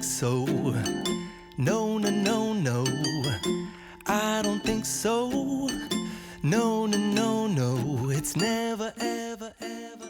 so. No, no, no, no. I don't think so. No, no, no, no. It's never, ever, ever.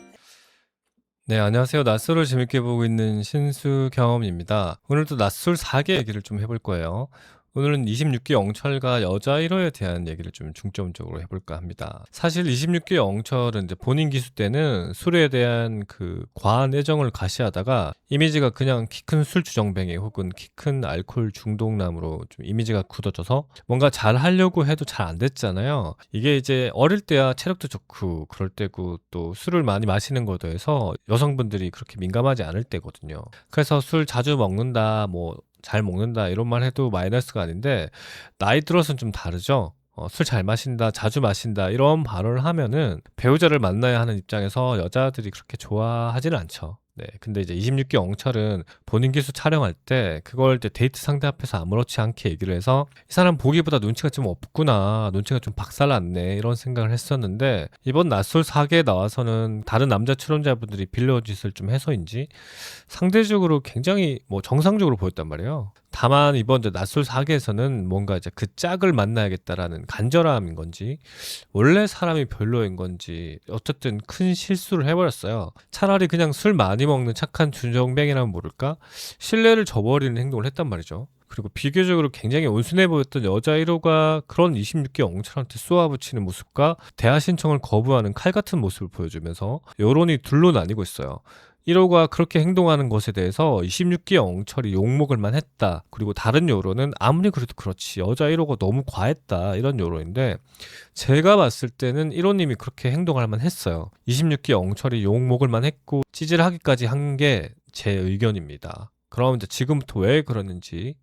네, 안녕하세요. 낯설을 재밌게 보고 있는 신수경입니다. 오늘도 낯설 4개 얘기를 좀 해볼 거예요. 오늘은 26기 영철과 여자 1호에 대한 얘기를 좀 중점적으로 해볼까 합니다. 사실 26기 영철은 이제 본인 기수 때는 술에 대한 그 과한 애정을 가시하다가 이미지가 그냥 키 큰 술 주정뱅이 혹은 키 큰 알코올 중독남으로 좀 이미지가 굳어져서 뭔가 잘 하려고 해도 잘 안 됐잖아요. 이게 이제 어릴 때야 체력도 좋고 그럴 때고 또 술을 많이 마시는 거에 대해서 여성분들이 그렇게 민감하지 않을 때거든요. 그래서 술 자주 먹는다, 뭐 잘 먹는다 이런 말 해도 마이너스가 아닌데 나이 들어서는 좀 다르죠. 술 잘 마신다, 자주 마신다 이런 발언을 하면은 배우자를 만나야 하는 입장에서 여자들이 그렇게 좋아하지는 않죠. 네, 근데 이제 26기 영철은 본인 기수 촬영할 때 그걸 이제 데이트 상대 앞에서 아무렇지 않게 얘기를 해서 이 사람 보기보다 눈치가 좀 없구나, 눈치가 좀 박살났네 이런 생각을 했었는데 이번 낯설 4기에 나와서는 다른 남자 출연자분들이 빌려짓을 좀 해서인지 상대적으로 굉장히 뭐 정상적으로 보였단 말이에요. 다만 이번 이제 낯설 4기에서는 뭔가 이제 그 짝을 만나야겠다라는 간절함인 건지 원래 사람이 별로인 건지 어쨌든 큰 실수를 해버렸어요. 차라리 그냥 술 많이 먹는 착한 준정뱅이라면 모를까 신뢰를 저버리는 행동을 했단 말이죠. 그리고 비교적으로 굉장히 온순해 보였던 여자 1호가 그런 26기 영철한테 쏘아붙이는 모습과 대화 신청을 거부하는 칼 같은 모습을 보여주면서 여론이 둘로 나뉘고 있어요. 1호가 그렇게 행동하는 것에 대해서 26기 영철이 욕먹을 만했다. 그리고 다른 여론은 아무리 그래도 그렇지 여자 1호가 너무 과했다 이런 여론인데 제가 봤을 때는 1호님이 그렇게 행동할 만했어요. 26기 영철이 욕먹을 만했고 찌질하기까지 한 게 제 의견입니다. 그럼 이제 지금부터 왜 그러는지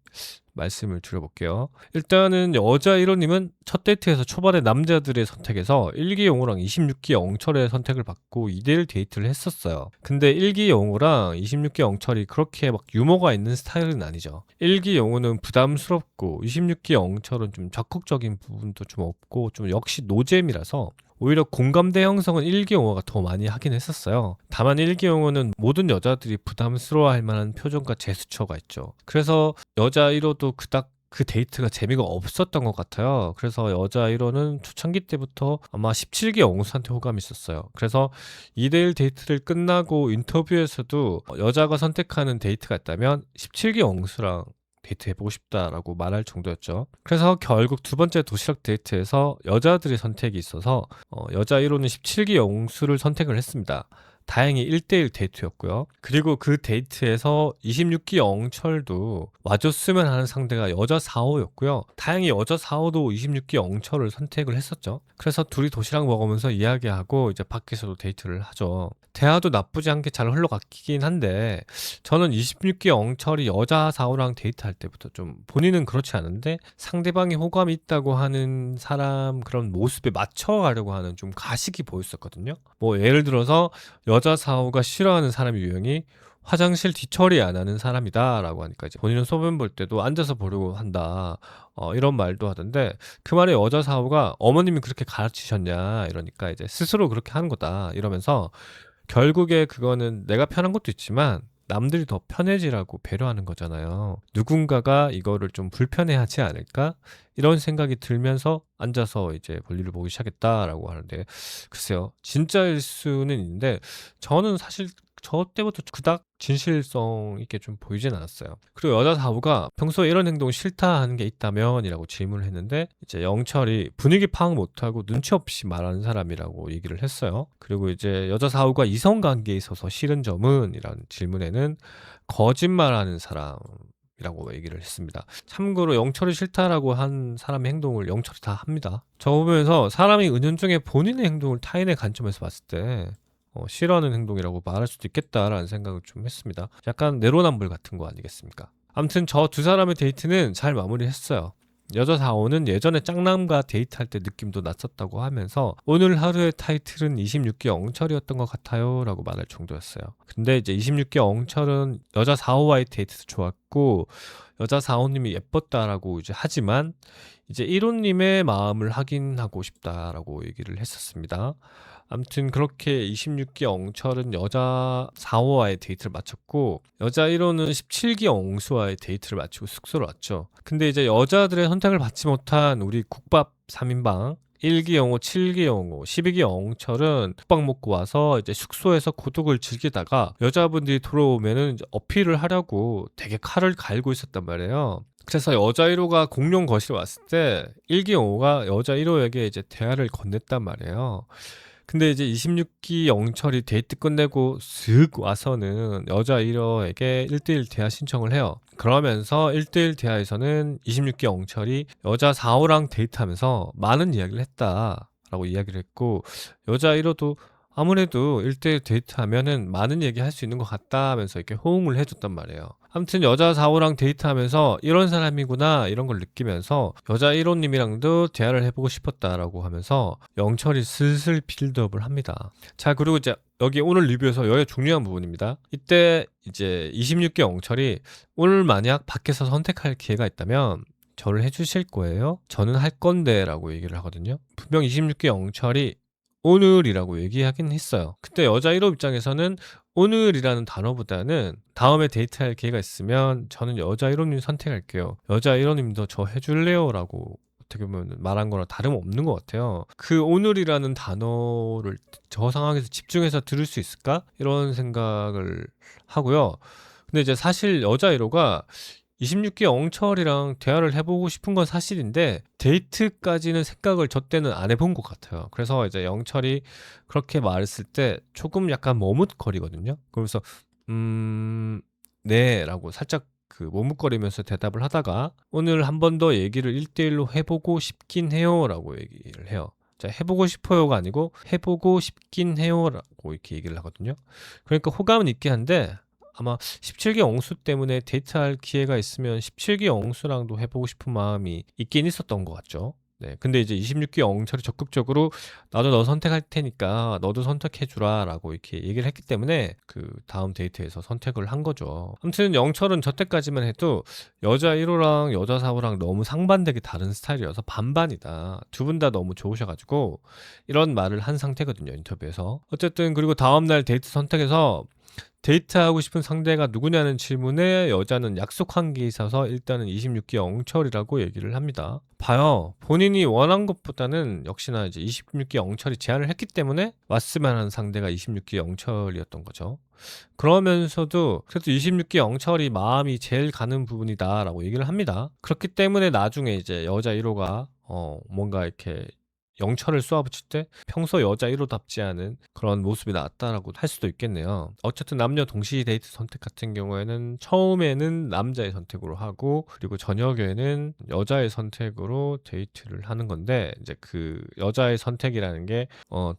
말씀을 드려볼게요. 일단은 여자 1호님은 첫 데이트에서 초반에 남자들의 선택에서 1기 영호랑 26기 영철의 선택을 받고 2대1 데이트를 했었어요. 근데 1기 영호랑 26기 영철이 그렇게 막 유머가 있는 스타일은 아니죠. 1기 영호는 부담스럽고 26기 영철은 좀 적극적인 부분도 좀 없고 좀 역시 노잼이라서 오히려 공감대 형성은 1기 영호가 더 많이 하긴 했었어요. 다만 1기 영호는 모든 여자들이 부담스러워할 만한 표정과 제스처가 있죠. 그래서 여자 1호도 그닥 그 데이트가 재미가 없었던 것 같아요. 그래서 여자 1호는 초창기 때부터 아마 17기 영수한테 호감이 있었어요. 그래서 2대1 데이트를 끝나고 인터뷰에서도 여자가 선택하는 데이트가 있다면 17기 영수랑 데이트해보고 싶다라고 말할 정도였죠. 그래서 결국 두 번째 도시락 데이트에서 여자들의 선택이 있어서 여자 1호는 17기 영수를 선택을 했습니다. 다행히 1대1 데이트였고요. 그리고 그 데이트에서 26기 영철도 와줬으면 하는 상대가 여자 4호였고요. 다행히 여자 4호도 26기 영철을 선택을 했었죠. 그래서 둘이 도시락 먹으면서 이야기하고 이제 밖에서도 데이트를 하죠. 대화도 나쁘지 않게 잘 흘러갔긴 한데 저는 26기 영철이 여자 4호랑 데이트할 때부터 좀 본인은 그렇지 않은데 상대방이 호감이 있다고 하는 사람 그런 모습에 맞춰가려고 하는 좀 가식이 보였었거든요. 뭐 예를 들어서 여자 4호가 싫어하는 사람의 유형이 화장실 뒤처리 안 하는 사람이다 라고 하니까 이제 본인은 소변 볼 때도 앉아서 보려고 한다 이런 말도 하던데 그 말에 여자 4호가 어머님이 그렇게 가르치셨냐 이러니까 이제 스스로 그렇게 하는 거다 이러면서 결국에 그거는 내가 편한 것도 있지만 남들이 더 편해지라고 배려하는 거잖아요. 누군가가 이거를 좀 불편해하지 않을까? 이런 생각이 들면서 앉아서 이제 볼일을 보기 시작했다라고 하는데 글쎄요. 진짜일 수는 있는데 저는 사실 저 때부터 그닥 진실성 있게 좀 보이진 않았어요. 그리고 여자 사부가 평소에 이런 행동 싫다 하는 게 있다면? 이라고 질문을 했는데 이제 영철이 분위기 파악 못하고 눈치 없이 말하는 사람이라고 얘기를 했어요. 그리고 이제 여자 사부가 이성관계에 있어서 싫은 점은? 이라는 질문에는 거짓말하는 사람 이라고 얘기를 했습니다. 참고로 영철이 싫다라고 한 사람의 행동을 영철이 다 합니다. 저 보면서 사람이 은연중에 본인의 행동을 타인의 관점에서 봤을 때 싫어하는 행동이라고 말할 수도 있겠다라는 생각을 좀 했습니다. 약간 내로남불 같은 거 아니겠습니까? 아무튼 저 두 사람의 데이트는 잘 마무리했어요. 여자 4호는 예전에 짱남과 데이트할 때 느낌도 났었다고 하면서 오늘 하루의 타이틀은 26기 영철이었던 것 같아요 라고 말할 정도였어요. 근데 이제 26기 영철은 여자 4호와의 데이트도 좋았고 여자 4호님이 예뻤다라고 이제 하지만 이제 1호님의 마음을 확인하고 싶다라고 얘기를 했었습니다. 아무튼 그렇게 26기 영철은 여자 4호와의 데이트를 마쳤고 여자 1호는 17기 영수와의 데이트를 마치고 숙소로 왔죠. 근데 이제 여자들의 선택을 받지 못한 우리 국밥 3인방 1기 영호, 7기 영호, 12기 영철은 국밥 먹고 와서 이제 숙소에서 고독을 즐기다가 여자분들이 돌아오면은 이제 어필을 하려고 되게 칼을 갈고 있었단 말이에요. 그래서 여자 1호가 공룡 거실에 왔을 때 1기 영호가 여자 1호에게 이제 대화를 건넸단 말이에요. 근데 이제 26기 영철이 데이트 끝내고 슥 와서는 여자 1호에게 1대1 대화 신청을 해요. 그러면서 1대1 대화에서는 26기 영철이 여자 4호랑 데이트하면서 많은 이야기를 했다라고 이야기를 했고 여자 1호도 아무래도 1대1 데이트하면은 많은 얘기 할 수 있는 것 같다 하면서 이렇게 호응을 해줬단 말이에요. 아무튼 여자 4호랑 데이트하면서 이런 사람이구나 이런 걸 느끼면서 여자 1호님이랑도 대화를 해보고 싶었다라고 하면서 영철이 슬슬 빌드업을 합니다. 자, 그리고 이제 여기 오늘 리뷰에서 여기 중요한 부분입니다. 이때 이제 26기 영철이 오늘 만약 밖에서 선택할 기회가 있다면 저를 해주실 거예요? 저는 할 건데 라고 얘기를 하거든요. 분명 26기 영철이 오늘이라고 얘기하긴 했어요. 그때 여자 1호 입장에서는 오늘이라는 단어보다는 다음에 데이트할 기회가 있으면 저는 여자 1호님 선택할게요. 여자 1호님도 저 해줄래요? 라고 어떻게 보면 말한 거랑 다름없는 것 같아요. 그 오늘이라는 단어를 저 상황에서 집중해서 들을 수 있을까? 이런 생각을 하고요. 근데 이제 사실 여자 1호가 26기 영철이랑 대화를 해보고 싶은 건 사실인데 데이트까지는 생각을 저 때는 안 해본 것 같아요. 그래서 이제 영철이 그렇게 말했을 때 조금 약간 머뭇거리거든요. 그래서 네 라고 살짝 그 머뭇거리면서 대답을 하다가 오늘 한 번 더 얘기를 1대1로 해보고 싶긴 해요 라고 얘기를 해요. 자, 해보고 싶어요가 아니고 해보고 싶긴 해요 라고 이렇게 얘기를 하거든요. 그러니까 호감은 있긴 한데 아마 17기 영수 때문에 데이트할 기회가 있으면 17기 영수랑도 해보고 싶은 마음이 있긴 있었던 것 같죠. 네, 근데 이제 26기 영철이 적극적으로 나도 너 선택할 테니까 너도 선택해주라 라고 이렇게 얘기를 했기 때문에 그 다음 데이트에서 선택을 한 거죠. 아무튼 영철은 저 때까지만 해도 여자 1호랑 여자 4호랑 너무 상반되게 다른 스타일이어서 반반이다. 두 분 다 너무 좋으셔가지고 이런 말을 한 상태거든요, 인터뷰에서. 어쨌든 그리고 다음날 데이트 선택에서 데이트하고 싶은 상대가 누구냐는 질문에 여자는 약속한 게 있어서 일단은 26기 영철이라고 얘기를 합니다. 봐요. 본인이 원한 것보다는 역시나 이제 26기 영철이 제안을 했기 때문에 왔으면 하는 상대가 26기 영철이었던 거죠. 그러면서도 그래도 26기 영철이 마음이 제일 가는 부분이다라고 얘기를 합니다. 그렇기 때문에 나중에 이제 여자 1호가 뭔가 이렇게 영철을 쏘아붙일 때 평소 여자 1호답지 않은 그런 모습이 나왔다라고 할 수도 있겠네요. 어쨌든 남녀 동시 데이트 선택 같은 경우에는 처음에는 남자의 선택으로 하고 그리고 저녁에는 여자의 선택으로 데이트를 하는 건데 이제 그 여자의 선택이라는 게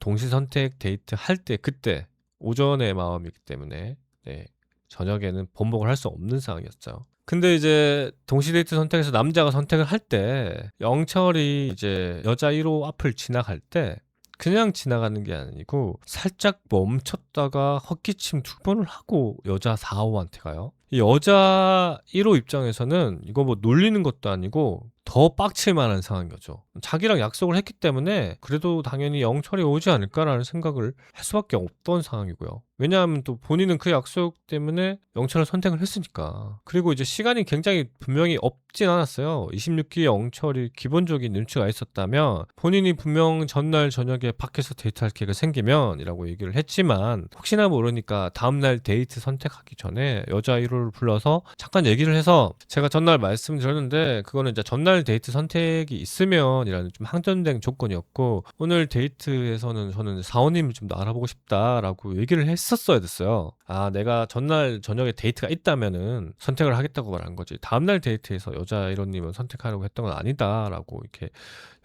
동시 선택 데이트 할 때 그때 오전의 마음이기 때문에 네, 저녁에는 번복을 할 수 없는 상황이었죠. 근데 이제 동시 데이트 선택에서 남자가 선택을 할 때 영철이 이제 여자 1호 앞을 지나갈 때 그냥 지나가는 게 아니고 살짝 멈췄다가 헛기침 2번을 하고 여자 4호한테 가요. 이 여자 1호 입장에서는 이거 뭐 놀리는 것도 아니고 더 빡칠 만한 상황인 거죠. 자기랑 약속을 했기 때문에 그래도 당연히 영철이 오지 않을까라는 생각을 할 수밖에 없던 상황이고요. 왜냐하면 또 본인은 그 약속 때문에 영철을 선택을 했으니까. 그리고 이제 시간이 굉장히 분명히 없진 않았어요. 26기 영철이 기본적인 눈치가 있었다면 본인이 분명 전날 저녁에 밖에서 데이트할 기회가 생기면 이라고 얘기를 했지만 혹시나 모르니까 다음날 데이트 선택하기 전에 여자 1호를 불러서 잠깐 얘기를 해서 제가 전날 말씀드렸는데 그거는 이제 전날 데이트 선택이 있으면 이라는 좀 항전된 조건이었고 오늘 데이트에서는 저는 4호님을 좀 더 알아보고 싶다라고 얘기를 했었어야 됐어요. 아, 내가 전날 저녁에 데이트가 있다면은 선택을 하겠다고 말한 거지 다음날 데이트에서 여자 1호님을 선택하려고 했던 건 아니다라고 이렇게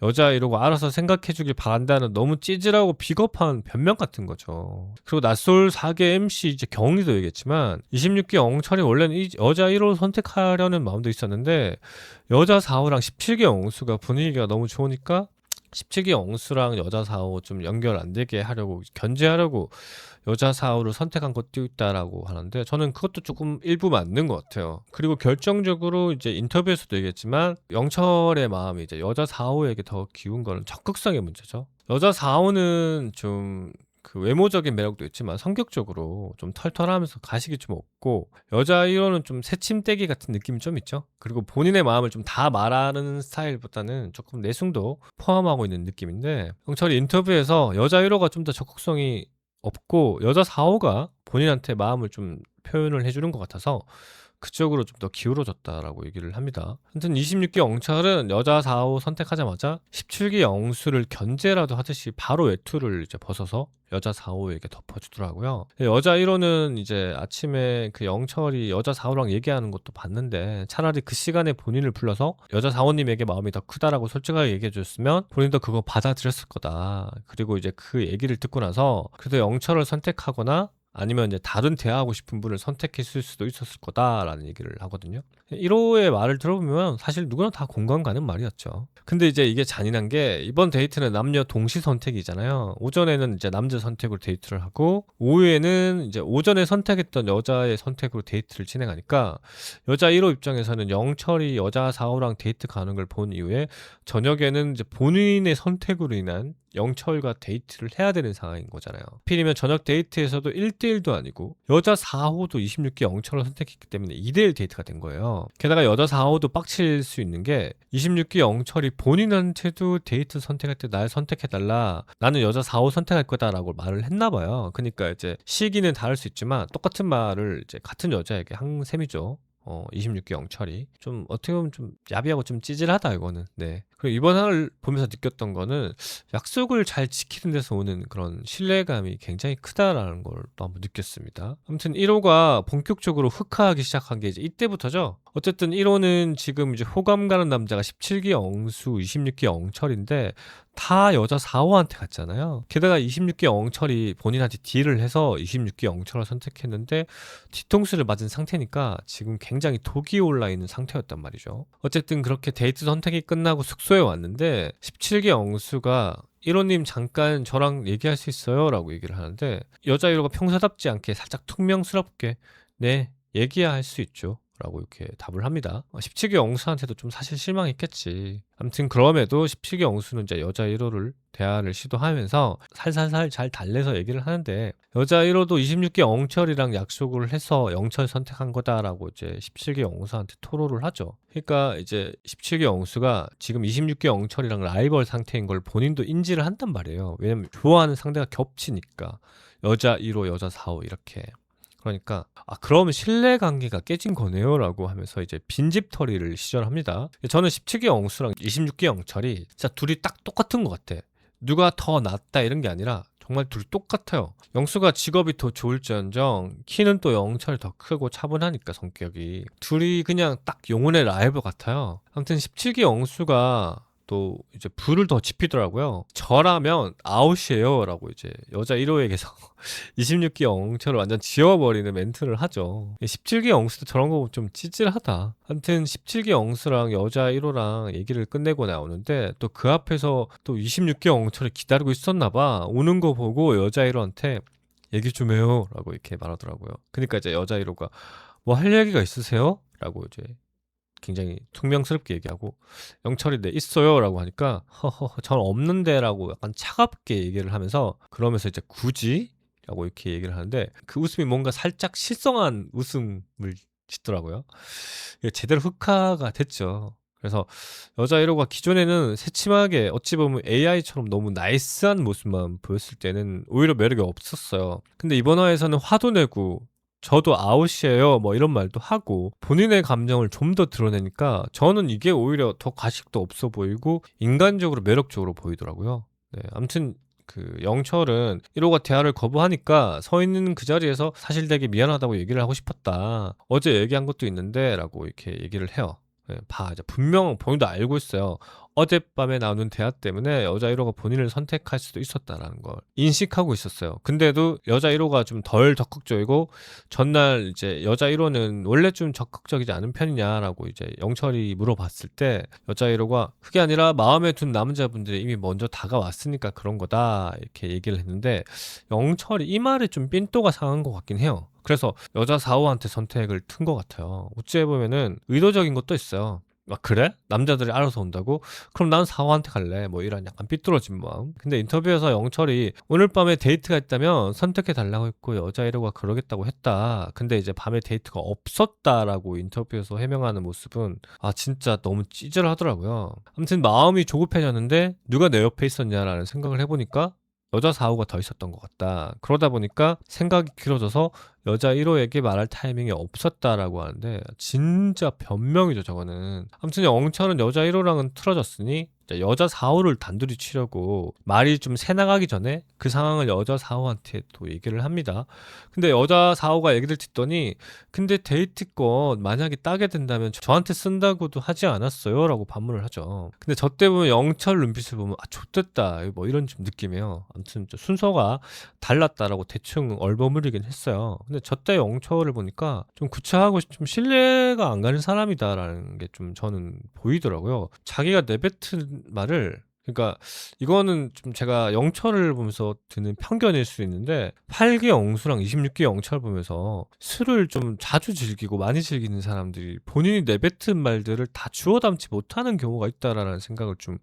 여자 1호가 알아서 생각해주길 바란다는 너무 찌질하고 비겁한 변명 같은 거죠. 그리고 낯솔 4개 MC 이제 경리도 얘기했지만 26기 영철이 원래는 이 여자 1호 선택하려는 마음도 있었는데 여자 4호랑 17기 영수가 분위기가 너무 좋으니까 17기 영수랑 여자 4호 좀 연결 안 되게 하려고 견제하려고 여자 4호를 선택한 것도 있다라고 하는데 저는 그것도 조금 일부 맞는 것 같아요. 그리고 결정적으로 이제 인터뷰에서도 얘기했지만 영철의 마음이 이제 여자 4호에게 더 기운 거는 적극성의 문제죠. 여자 4호는 좀 그 외모적인 매력도 있지만 성격적으로 좀 털털하면서 가식이 좀 없고 여자 1호는 좀 새침대기 같은 느낌이 좀 있죠. 그리고 본인의 마음을 좀 다 말하는 스타일보다는 조금 내숭도 포함하고 있는 느낌인데 영철이 인터뷰에서 여자 1호가 좀 더 적극성이 없고 여자 4호가 본인한테 마음을 좀 표현을 해주는 것 같아서 그쪽으로 좀 더 기울어졌다라고 얘기를 합니다. 아무튼 26기 영철은 여자 4호 선택하자마자 17기 영수를 견제라도 하듯이 바로 외투를 이제 벗어서 여자 4호에게 덮어주더라고요. 여자 1호는 이제 아침에 그 영철이 여자 4호랑 얘기하는 것도 봤는데 차라리 그 시간에 본인을 불러서 여자 4호님에게 마음이 더 크다라고 솔직하게 얘기해줬으면 본인도 그거 받아들였을 거다. 그리고 이제 그 얘기를 듣고 나서 그래도 영철을 선택하거나 아니면 이제 다른 대화하고 싶은 분을 선택했을 수도 있었을 거다라는 얘기를 하거든요. 1호의 말을 들어보면 사실 누구나 다 공감 가는 말이었죠. 근데 이제 이게 잔인한 게 이번 데이트는 남녀 동시 선택이잖아요. 오전에는 이제 남자 선택으로 데이트를 하고 오후에는 이제 오전에 선택했던 여자의 선택으로 데이트를 진행하니까 여자 1호 입장에서는 영철이 여자 4호랑 데이트 가는 걸 본 이후에 저녁에는 이제 본인의 선택으로 인한 영철과 데이트를 해야 되는 상황인 거잖아요. 하필이면 저녁 데이트에서도 1대1도 아니고 여자 4호도 26기 영철을 선택했기 때문에 2대1 데이트가 된 거예요. 게다가 여자 4호도 빡칠 수 있는 게 26기 영철이 본인한테도 데이트 선택할 때 날 선택해달라, 나는 여자 4호 선택할 거다라고 말을 했나 봐요. 그러니까 이제 시기는 다를 수 있지만 똑같은 말을 이제 같은 여자에게 한 셈이죠. 26기 영철이 좀 어떻게 보면 좀 야비하고 좀 찌질하다 이거는. 네. 그리고 이번 화를 보면서 느꼈던 거는 약속을 잘 지키는 데서 오는 그런 신뢰감이 굉장히 크다라는 걸 또 한번 느꼈습니다. 아무튼 1호가 본격적으로 흑화하기 시작한 게 이제 이때부터죠. 어쨌든 1호는 지금 이제 호감 가는 남자가 17기 영수, 26기 영철인데 다 여자 4호한테 갔잖아요. 게다가 26기 영철이 본인한테 딜을 해서 26기 영철을 선택했는데 뒤통수를 맞은 상태니까 지금 굉장히 독이 올라 있는 상태였단 말이죠. 어쨌든 그렇게 데이트 선택이 끝나고 숙소에 왔는데 17기 영수가 1호님 잠깐 저랑 얘기할 수 있어요? 라고 얘기를 하는데 여자 1호가 평소답지 않게 살짝 퉁명스럽게 네, 얘기야 할 수 있죠. 라고 이렇게 답을 합니다. 17기 영수한테도 좀 사실 실망했겠지. 아무튼 그럼에도 17기 영수는 이제 여자 1호를 대화를 시도하면서 살살살 잘 달래서 얘기를 하는데 여자 1호도 26기 영철이랑 약속을 해서 영철 선택한 거다라고 이제 17기 영수한테 토로를 하죠. 그러니까 이제 17기 영수가 지금 26기 영철이랑 라이벌 상태인 걸 본인도 인지를 한단 말이에요. 왜냐면 좋아하는 상대가 겹치니까 여자 1호, 여자 4호 이렇게. 그러니까 그러면 신뢰관계가 깨진 거네요라고 하면서 이제 빈집털이를 시전합니다. 저는 17기 영수랑 26기 영철이 진짜 둘이 딱 똑같은 것 같아. 누가 더 낫다 이런 게 아니라 정말 둘이 똑같아요. 영수가 직업이 더 좋을지언정 키는 또 영철이 더 크고 차분하니까 성격이 둘이 그냥 딱 영혼의 라이벌 같아요. 아무튼 17기 영수가 또 이제 불을 더 지피더라고요. 저라면 아웃이에요 라고 이제 여자 1호에게서 26기 영철을 완전 지워버리는 멘트를 하죠. 17기 영수도 저런 거 보면 좀 찌질하다. 아무튼 17기 영수랑 여자 1호랑 얘기를 끝내고 나오는데 또 그 앞에서 또 26기 영철을 기다리고 있었나 봐. 오는 거 보고 여자 1호한테 얘기 좀 해요 라고 이렇게 말하더라고요. 그러니까 이제 여자 1호가 뭐 할 얘기가 있으세요? 라고 이제 굉장히 퉁명스럽게 얘기하고 영철이 네 있어요 라고 하니까 허허 전 없는데 라고 약간 차갑게 얘기를 하면서 그러면서 이제 굳이? 라고 이렇게 얘기를 하는데 그 웃음이 뭔가 살짝 실성한 웃음을 짓더라고요. 이게 제대로 흑화가 됐죠. 그래서 여자 1호가 기존에는 새침하게 어찌 보면 AI처럼 너무 나이스한 모습만 보였을 때는 오히려 매력이 없었어요. 근데 이번 화에서는 화도 내고 저도 아웃이에요 뭐 이런 말도 하고 본인의 감정을 좀 더 드러내니까 저는 이게 오히려 더 가식도 없어 보이고 인간적으로 매력적으로 보이더라고요. 네, 아무튼 그 영철은 1호가 대화를 거부하니까 서 있는 그 자리에서 사실 되게 미안하다고 얘기를 하고 싶었다. 어제 얘기한 것도 있는데 라고 이렇게 얘기를 해요. 네, 이제 분명 본인도 알고 있어요. 어젯밤에 나오는 대화 때문에 여자 1호가 본인을 선택할 수도 있었다라는 걸 인식하고 있었어요. 근데도 여자 1호가 좀 덜 적극적이고 전날 이제 여자 1호는 원래 좀 적극적이지 않은 편이냐라고 이제 영철이 물어봤을 때 여자 1호가 그게 아니라 마음에 둔 남자분들이 이미 먼저 다가왔으니까 그런 거다 이렇게 얘기를 했는데 영철이 이 말에 좀 삔또가 상한 것 같긴 해요. 그래서 여자 4호한테 선택을 튼 것 같아요. 어찌 보면은 의도적인 것도 있어요. 막 그래? 남자들이 알아서 온다고? 그럼 난 사호한테 갈래. 뭐 이런 약간 삐뚤어진 마음. 근데 인터뷰에서 영철이 오늘 밤에 데이트가 있다면 선택해 달라고 했고 여자 1호가 그러겠다고 했다. 근데 이제 밤에 데이트가 없었다라고 인터뷰에서 해명하는 모습은 진짜 너무 찌질하더라고요. 아무튼 마음이 조급해졌는데 누가 내 옆에 있었냐라는 생각을 해보니까 여자 4호가 더 있었던 것 같다. 그러다 보니까 생각이 길어져서 여자 1호에게 말할 타이밍이 없었다라고 하는데 진짜 변명이죠 저거는. 아무튼 영철은 여자 1호랑은 틀어졌으니 여자 4호를 단둘이 치려고 말이 좀 새나가기 전에 그 상황을 여자 4호한테 또 얘기를 합니다. 근데 여자 4호가 얘기를 듣더니 근데 데이트권 만약에 따게 된다면 저한테 쓴다고도 하지 않았어요? 라고 반문을 하죠. 근데 저 때 보면 영철 눈빛을 보면 좋댔다 뭐 이런 좀 느낌이에요. 아무튼 순서가 달랐다라고 대충 얼버무리긴 했어요. 근데 저 때 영철을 보니까 좀 구차하고 좀 신뢰가 안 가는 사람이다라는 게 좀 저는 보이더라고요. 자기가 내뱉은 말을 그러니까 이거는 좀 제가 영철을 보면서 드는 편견일 수 있는데 8기 영수랑 26기 영철 보면서 술을 좀 자주 즐기고 많이 즐기는 사람들이 본인이 내뱉은 말들을 다 주워 담지 못하는 경우가 있다라는 생각을 좀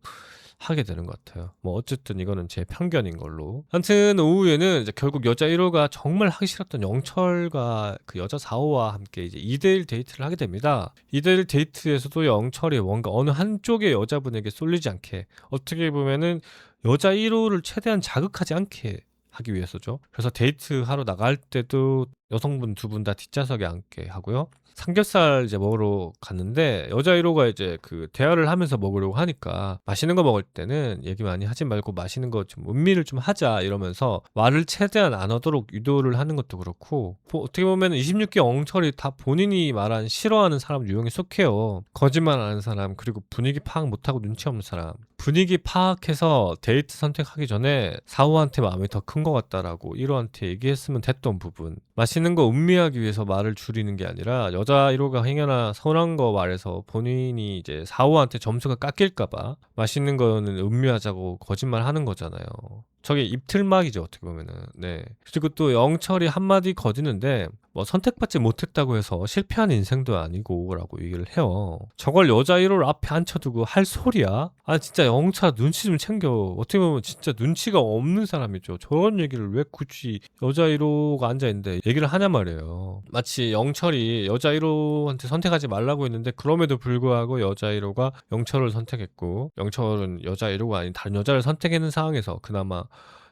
하게 되는 것 같아요. 뭐 어쨌든 이거는 제 편견인 걸로. 아무튼 오후에는 이제 결국 여자 1호가 정말 하기 싫었던 영철과 그 여자 4호와 함께 이제 2대1 데이트를 하게 됩니다. 2대1 데이트에서도 영철이 뭔가 어느 한쪽의 여자분에게 쏠리지 않게 어떻게 보면은 여자 1호를 최대한 자극하지 않게 하기 위해서죠. 그래서 데이트하러 나갈 때도 여성분 두 분 다 뒷좌석에 앉게 하고요. 삼겹살 이제 먹으러 갔는데 여자 1호가 이제 그 대화를 하면서 먹으려고 하니까 맛있는 거 먹을 때는 얘기 많이 하지 말고 맛있는 거 좀 음미를 좀 하자 이러면서 말을 최대한 안 하도록 유도를 하는 것도 그렇고 어떻게 보면 26기 영철이 다 본인이 말한 싫어하는 사람 유형에 속해요. 거짓말 하는 사람 그리고 분위기 파악 못하고 눈치 없는 사람. 분위기 파악해서 데이트 선택하기 전에 4호한테 마음이 더 큰 것 같다라고 1호한테 얘기했으면 됐던 부분. 맛있는 거 음미하기 위해서 말을 줄이는 게 아니라 여자 1호가 행여나 서운한 거 말해서 본인이 이제 4호한테 점수가 깎일까봐 맛있는 거는 음미하자고 거짓말 하는 거잖아요. 저게 입틀막이죠 어떻게 보면은. 네. 그리고 또 영철이 한마디 거지는데 뭐 선택받지 못했다고 해서 실패한 인생도 아니고 라고 얘기를 해요. 저걸 여자 1호를 앞에 앉혀두고 할 소리야? 진짜 영철 눈치 좀 챙겨. 어떻게 보면 진짜 눈치가 없는 사람이죠. 저런 얘기를 왜 굳이 여자 1호가 앉아있는데 얘기를 하냐 말이에요. 마치 영철이 여자 1호한테 선택하지 말라고 했는데 그럼에도 불구하고 여자 1호가 영철을 선택했고 영철은 여자 1호가 아닌 다른 여자를 선택하는 상황에서 그나마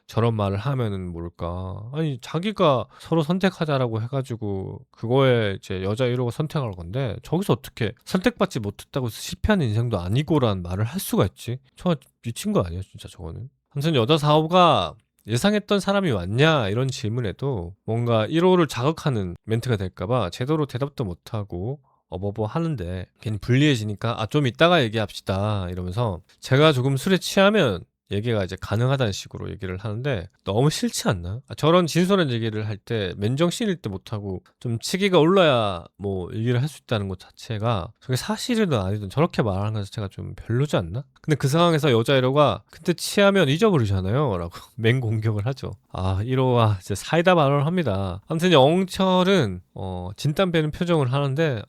저런 말을 하면은 모를까. 아니 자기가 서로 선택하자라고 해가지고 그거에 이제 여자 1호가 선택할 건데 저기서 어떻게 선택받지 못했다고 해서 실패한 인생도 아니고라는 말을 할 수가 있지? 저 미친 거 아니야 진짜 저거는. 아무튼 여자 4호가 예상했던 사람이 왔냐 이런 질문에도 뭔가 1호를 자극하는 멘트가 될까봐 제대로 대답도 못하고 어버버 하는데 괜히 불리해지니까 좀 이따가 얘기합시다 이러면서 제가 조금 술에 취하면 얘기가 이제 가능하다는 식으로 얘기를 하는데 너무 싫지 않나? 저런 진솔한 얘기를 할 때 맨정신일 때 못하고 좀 치기가 올라야 뭐 얘기를 할 수 있다는 것 자체가 저게 사실이든 아니든 저렇게 말하는 것 자체가 좀 별로지 않나? 근데 그 상황에서 여자 1호가 그때 취하면 잊어버리잖아요 라고 맹공격을 하죠. 1호와 이제 사이다 발언을 합니다. 아무튼 영철은 진땀 빼는 표정을 하는데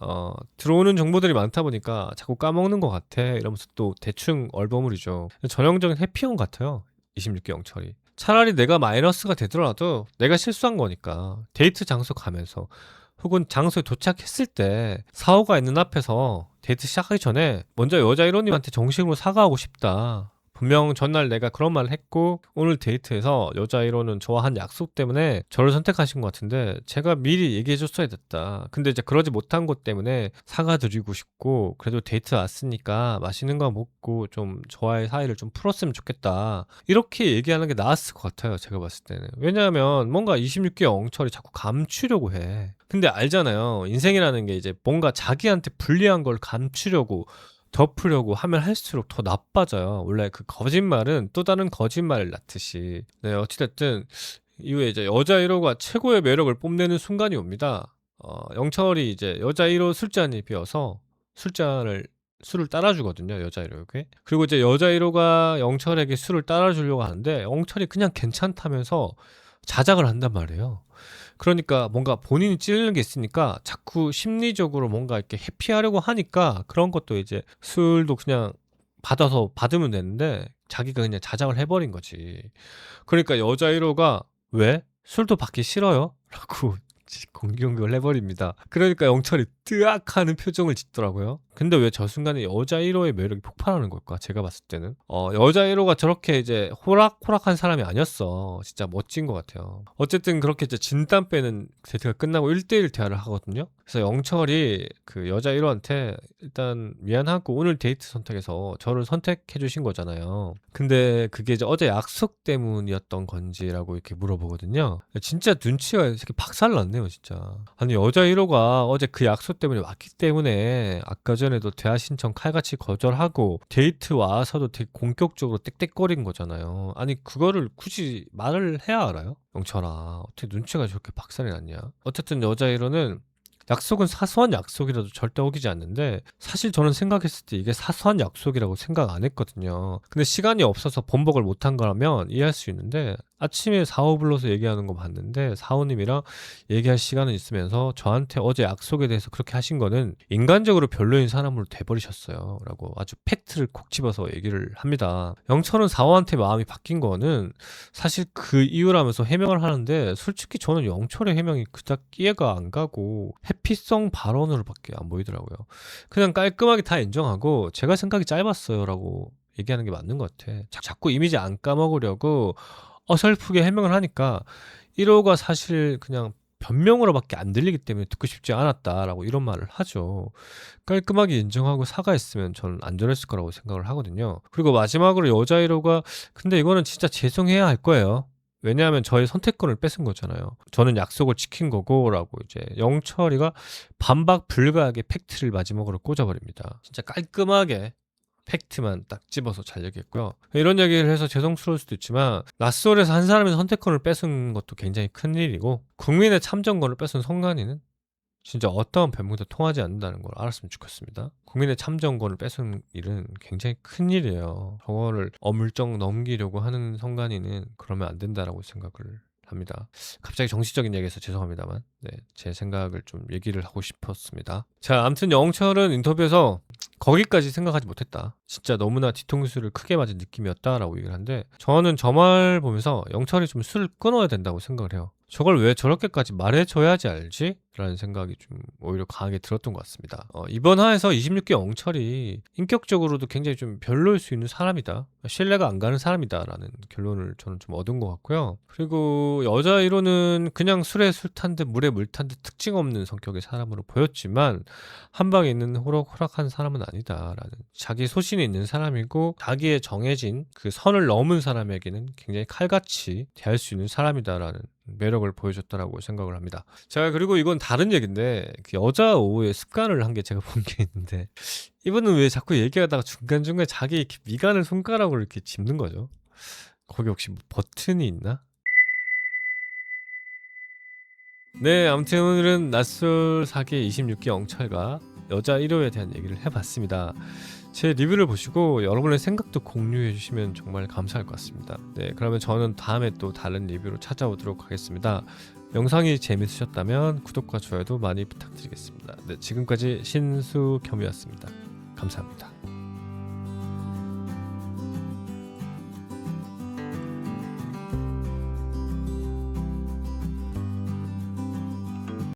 들어오는 정보들이 많다 보니까 자꾸 까먹는 것 같아 이러면서 또 대충 얼버무리죠. 전형적인 해피형 같아요 26기 영철이. 차라리 내가 마이너스가 되더라도 내가 실수한 거니까 데이트 장소 가면서 혹은 장소에 도착했을 때 4호가 있는 앞에서 데이트 시작하기 전에 먼저 여자 1호님한테 정식으로 사과하고 싶다. 분명 전날 내가 그런 말을 했고 오늘 데이트에서 여자 1호는 저와 한 약속 때문에 저를 선택하신 것 같은데 제가 미리 얘기해줬어야 됐다. 근데 이제 그러지 못한 것 때문에 사과드리고 싶고 그래도 데이트 왔으니까 맛있는 거 먹고 좀 저와의 사이를 좀 풀었으면 좋겠다. 이렇게 얘기하는 게 나았을 것 같아요. 제가 봤을 때는. 왜냐하면 뭔가 26기 영철이 자꾸 감추려고 해. 근데 알잖아요. 인생이라는 게 이제 뭔가 자기한테 불리한 걸 감추려고 덮으려고 하면 할수록 더 나빠져요. 원래 그 거짓말은 또 다른 거짓말을 낳듯이. 네, 어찌됐든 이후에 이제 여자 1호가 최고의 매력을 뽐내는 순간이 옵니다. 영철이 이제 여자 1호 술잔이 비어서 술을 따라주거든요. 여자 1호에게. 그리고 이제 여자 1호가 영철에게 술을 따라주려고 하는데 영철이 그냥 괜찮다면서 자작을 한단 말이에요. 그러니까 뭔가 본인이 찌르는 게 있으니까 자꾸 심리적으로 뭔가 이렇게 회피하려고 하니까 그런 것도 이제 술도 그냥 받아서 받으면 되는데 자기가 그냥 자작을 해버린 거지. 그러니까 여자 1호가 왜? 술도 받기 싫어요? 라고 공격을 해버립니다. 그러니까 영철이 뜨악하는 표정을 짓더라고요. 근데 왜 저 순간에 여자 1호의 매력이 폭발하는 걸까? 제가 봤을 때는 여자 1호가 저렇게 이제 호락호락한 사람이 아니었어. 진짜 멋진 것 같아요. 어쨌든 그렇게 이제 진땀 빼는 데이트가 끝나고 1대1 대화를 하거든요. 그래서 영철이 그 여자 1호한테 일단 미안하고 오늘 데이트 선택해서 저를 선택해 주신 거잖아요. 근데 그게 이제 어제 약속 때문이었던 건지라고 이렇게 물어보거든요. 진짜 눈치가 이렇게 박살났네요, 진짜. 아니 여자 1호가 어제 그 약속 때문에 왔기 때문에 아까 전에도 대화 신청 칼같이 거절하고 데이트 와서도 되게 공격적으로 떽떽거린 거잖아요. 아니 그거를 굳이 말을 해야 알아요? 영철아, 어떻게 눈치가 저렇게 박살이 났냐? 어쨌든 여자 1호는 약속은 사소한 약속이라도 절대 어기지 않는데 사실 저는 생각했을 때 이게 사소한 약속이라고 생각 안 했거든요. 근데 시간이 없어서 번복을 못한 거라면 이해할 수 있는데 아침에 4호 불러서 얘기하는 거 봤는데 4호님이랑 얘기할 시간은 있으면서 저한테 어제 약속에 대해서 그렇게 하신 거는 인간적으로 별로인 사람으로 돼버리셨어요 라고 아주 팩트를 콕 집어서 얘기를 합니다. 영철은 4호한테 마음이 바뀐 거는 사실 그 이유라면서 해명을 하는데 솔직히 저는 영철의 해명이 그닥 이해가 안 가고 회피성 발언으로밖에 안 보이더라고요. 그냥 깔끔하게 다 인정하고 제가 생각이 짧았어요 라고 얘기하는 게 맞는 것 같아. 자꾸 이미지 안 까먹으려고 어설프게 해명을 하니까 1호가 사실 그냥 변명으로밖에 안 들리기 때문에 듣고 싶지 않았다라고 이런 말을 하죠. 깔끔하게 인정하고 사과했으면 저는 안전했을 거라고 생각을 하거든요. 그리고 마지막으로 여자 1호가 근데 이거는 진짜 죄송해야 할 거예요. 왜냐하면 저의 선택권을 뺏은 거잖아요. 저는 약속을 지킨 거고 라고 이제 영철이가 반박 불가하게 팩트를 마지막으로 꽂아버립니다. 진짜 깔끔하게 팩트만 딱 집어서 잘 얘기했고요. 이런 얘기를 해서 죄송스러울 수도 있지만 낯설에서 한 사람의 선택권을 뺏은 것도 굉장히 큰일이고 국민의 참정권을 뺏은 선관위는 진짜 어떠한 변명도 통하지 않는다는 걸 알았으면 좋겠습니다. 국민의 참정권을 뺏은 일은 굉장히 큰일이에요. 저거를 어물쩍 넘기려고 하는 선관위는 그러면 안 된다라고 생각을 합니다. 갑자기 정치적인 얘기해서 죄송합니다만 제 생각을 좀 얘기를 하고 싶었습니다. 자, 아무튼 영철은 인터뷰에서 거기까지 생각하지 못했다. 진짜 너무나 뒤통수를 크게 맞은 느낌이었다라고 얘기를 하는데 저는 저 말 보면서 영철이 좀 술을 끊어야 된다고 생각을 해요. 저걸 왜 저렇게까지 말해줘야지 알지? 라는 생각이 좀 오히려 강하게 들었던 것 같습니다. 이번 화에서 26기 영철이 인격적으로도 굉장히 좀 별로일 수 있는 사람이다. 신뢰가 안 가는 사람이다. 라는 결론을 저는 좀 얻은 것 같고요. 그리고 여자 1호는 그냥 술에 술 탄 듯 물에 물 탄 듯 특징 없는 성격의 사람으로 보였지만 한 방에 있는 호락호락한 사람은 아니다. 라는 자기 소신이 있는 사람이고 자기의 정해진 그 선을 넘은 사람에게는 굉장히 칼같이 대할 수 있는 사람이다. 라는 매력을 보여줬다라고 생각을 합니다. 제가 그리고 이건 다른 얘기인데 그 여자 5호의 습관을 한 게 제가 본 게 있는데 이분은 왜 자꾸 얘기하다가 중간중간에 자기 이렇게 미간을 손가락으로 이렇게 짚는 거죠? 거기 혹시 뭐 버튼이 있나? 네, 아무튼 오늘은 낯설 사계 26기 영철과 여자 1호에 대한 얘기를 해봤습니다. 제 리뷰를 보시고 여러분의 생각도 공유해 주시면 정말 감사할 것 같습니다. 네, 그러면 저는 다음에 또 다른 리뷰로 찾아오도록 하겠습니다. 영상이 재밌으셨다면 구독과 좋아요도 많이 부탁드리겠습니다. 네, 지금까지 신수겸이었습니다. 감사합니다.